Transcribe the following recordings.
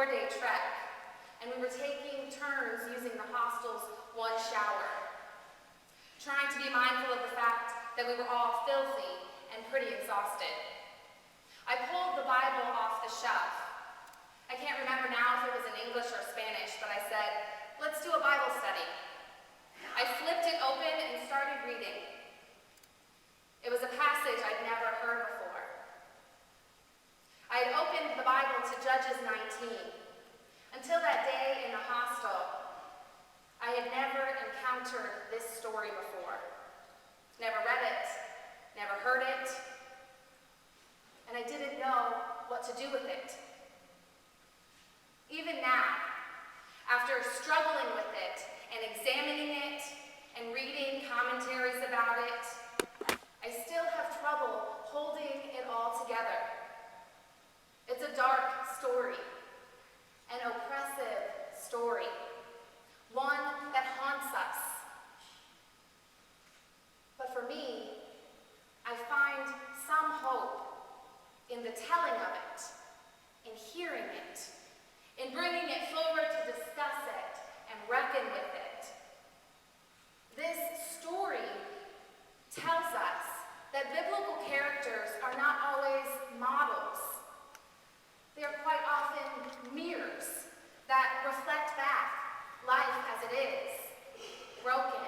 4-day trek, and we were taking turns using the hostel's one shower, trying to be mindful of the fact that we were all filthy and pretty exhausted. I pulled the Bible off the shelf. I can't remember now if it was in English or Spanish, but I said, "Let's do a Bible study." I flipped it open and started reading. It was a passage I'd never heard before. I had opened the Bible to Judges 19. Until that day in the hostel, I had never encountered this story before. Never read it, never heard it, and I didn't know what to do with it. Even now, after struggling with it and examining it and reading commentaries about it, I still have trouble holding it all together. It's a dark story, an oppressive story, one that haunts us. But for me, I find some hope in the telling of it, in hearing it, in bringing it forward to discuss it and reckon with it. This story tells us that biblical characters are not always models. They are quite often mirrors that reflect back life as it is, broken,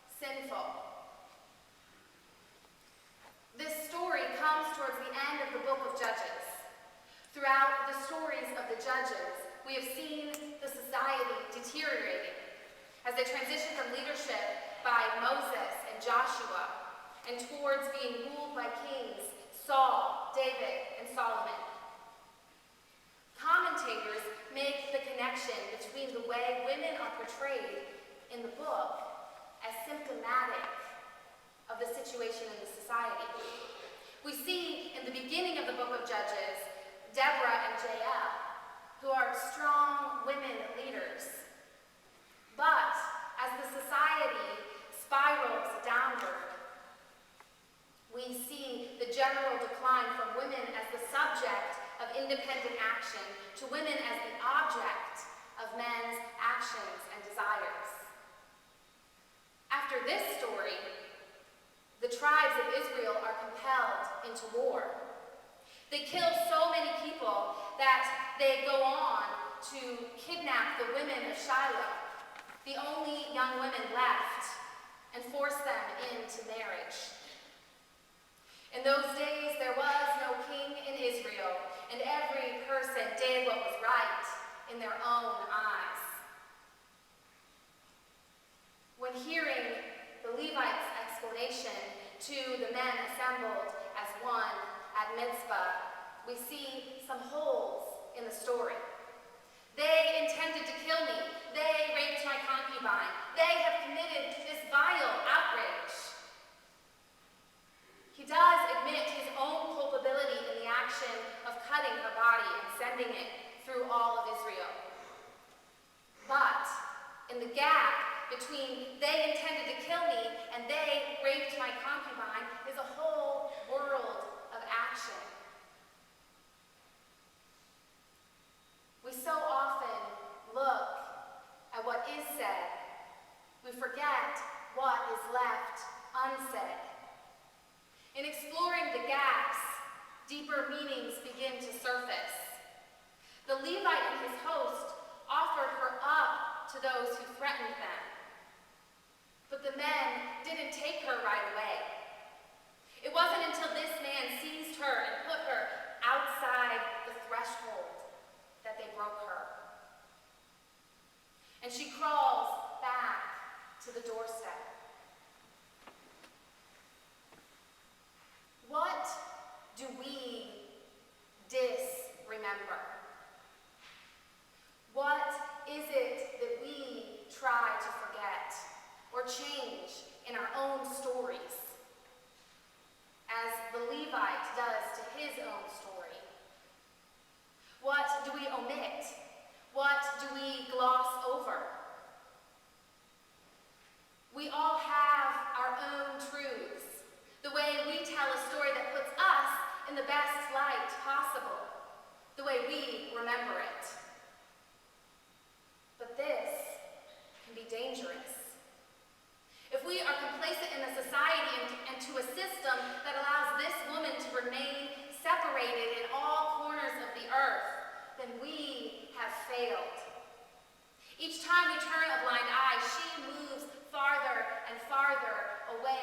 sinful. This story comes towards the end of the book of Judges. Throughout the stories of the judges, we have seen the society deteriorating as they transition from leadership by Moses and Joshua and towards being ruled by kings Saul, David, and Solomon. Commentators make the connection between the way women are portrayed in the book as symptomatic of the situation in the society. We see in the beginning of the book of Judges, Deborah and Jael, who are strong women leaders. But as the society spirals downward, we see the general decline from women as the subject of independent action to women as the object of men's actions and desires. After this story, the tribes of Israel are compelled into war. They kill so many people that they go on to kidnap the women of Shiloh, the only young women left, and force them into marriage. In those days, there was no king in Israel, and every person did what was right in their own eyes. When hearing the Levite's explanation to the men assembled as one at Mizpah, we see some holes in the story. They intended to kill me. They raped my concubine. They have committed this vile outrage. He does admit his own culpability in the action of cutting her body and sending it through all of Israel. But in the gap between they intended to kill me and they raped my concubine is a whole world of action. We so often look at what is said. We forget what is left unsaid. In exploring the gaps, deeper meanings begin to surface. The Levite and his host offered her up to those who threatened them. But the men didn't take her right away. It wasn't until this man seized her and put her outside the threshold that they broke her. And she crawls back to the doorstep. What do we disremember? What is it that we try to forget or change in our own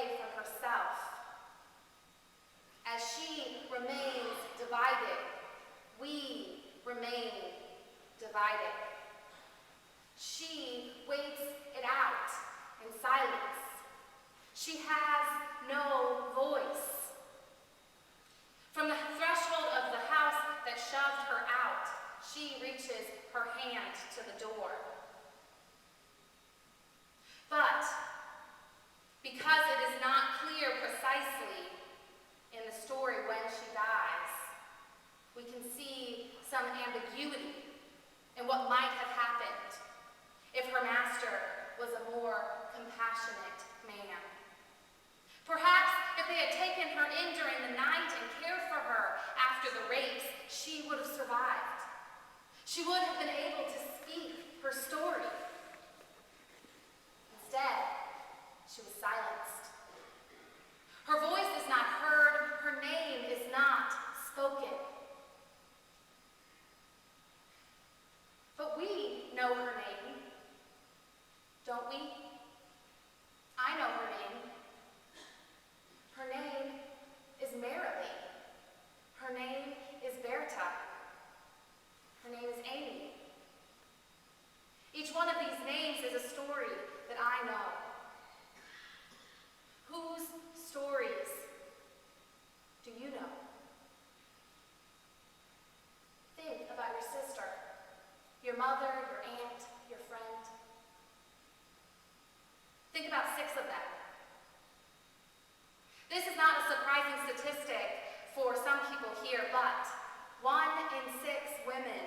away from herself. As she remains divided, we remain divided. She waits it out in silence. She has no voice. From the threshold of the house that shoved her out, she reaches her hand to the door. But because it is not clear precisely in the story when she dies, we can see some ambiguity in what might have happened if her master was a more compassionate man. Perhaps if they had taken her in during the night and cared for her after the rapes, she would have survived. She would have been able to speak her story. Instead, she was silenced. Her voice is not heard, her name is not spoken. But we know her name, don't we? I know her name. Her name is Marilee. Her name is Berta. Her name is Amy. Each one of these names is a story that I know. Whose stories do you know? Think about your sister, your mother, your aunt, your friend. Think about 6 of them. This is not a surprising statistic for some people here, but 1 in 6 women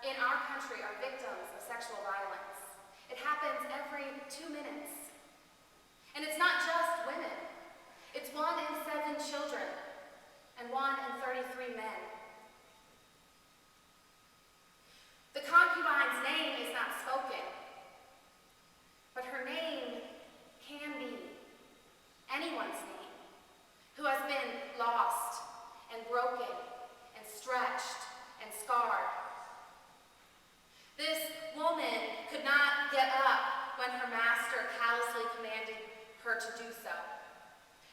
in our country are victims of sexual violence. It happens every 2 minutes. And it's not just women. It's 1 in 7 children and 1 in 33 men. The concubine's name is not spoken, but her name can be anyone's name who has been lost and broken and stretched and scarred. This woman could not get up when her master callously commanded her to do so.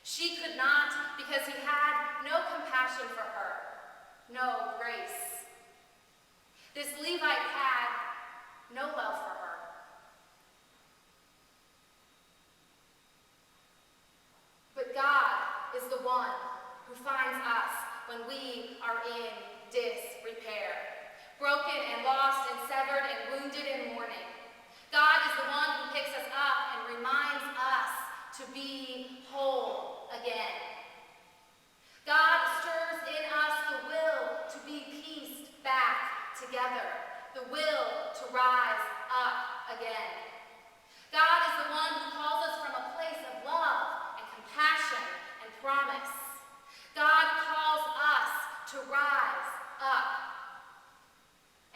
She could not because he had no compassion for her, no grace. This Levite had no love for her. But God is the one who finds us when we are in disrepair, broken and lost and severed and wounded in mourning. God is the one who picks us up and reminds us to be whole again. God stirs in us the will to be pieced back together, the will to rise up again. God is the one who calls us from a place of love and compassion and promise. God calls us to rise up.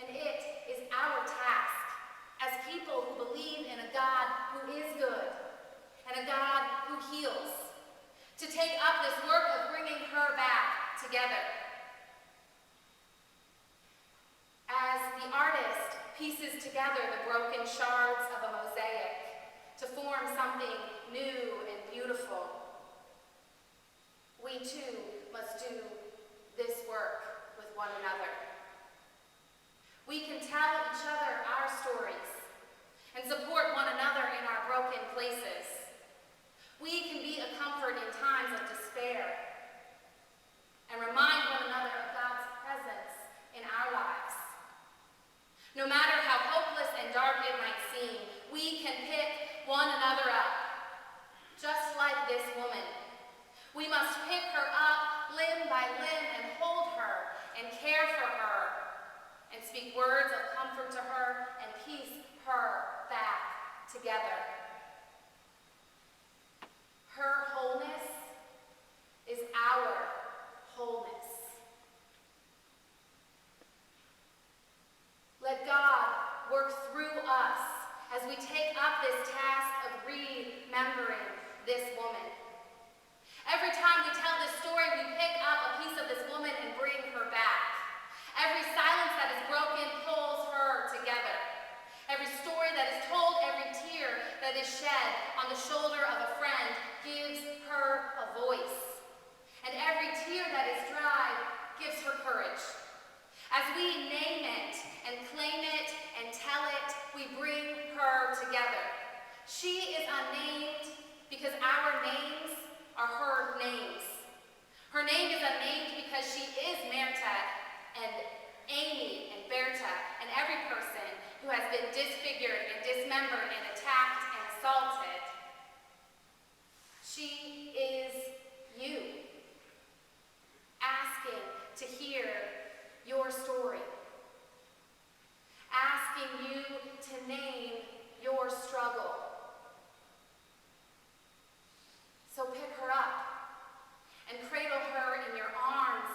And it is our task as people who believe in a God who is good and a God who heals to take up this work of bringing her back together. As the artist pieces together the broken shards of a mosaic to form something new and beautiful, we too must do this work with one another. We can tell each other our stories and support one another in our broken places. We can be a comfort in times of despair and remind one another of God's presence in our lives. No matter how hopeless and dark it might seem, we can pick one another up, just like this woman. We must pick her up limb by limb and hold her and care for her and speak words of comfort to her and piece her back together. Her wholeness is our wholeness. Let God work through us as we take up this task of remembering this woman. Every time we tell this story, we pick up a piece of this woman and bring her back. Every silence that is broken pulls her together. Every story that is told, every tear that that is shed on the shoulder of a friend gives her a voice. And every tear that is dried gives her courage. As we name it and claim it and tell it, we bring her together. She is unnamed because our names are her names. Her name is unnamed because she is Merta and Amy and Berta and every person who has been disfigured and dismembered and attacked and assaulted. She is you, asking to hear your story, asking you to name your struggle. So pick her up and cradle her in your arms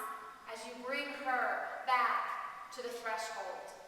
as you bring her back to the threshold.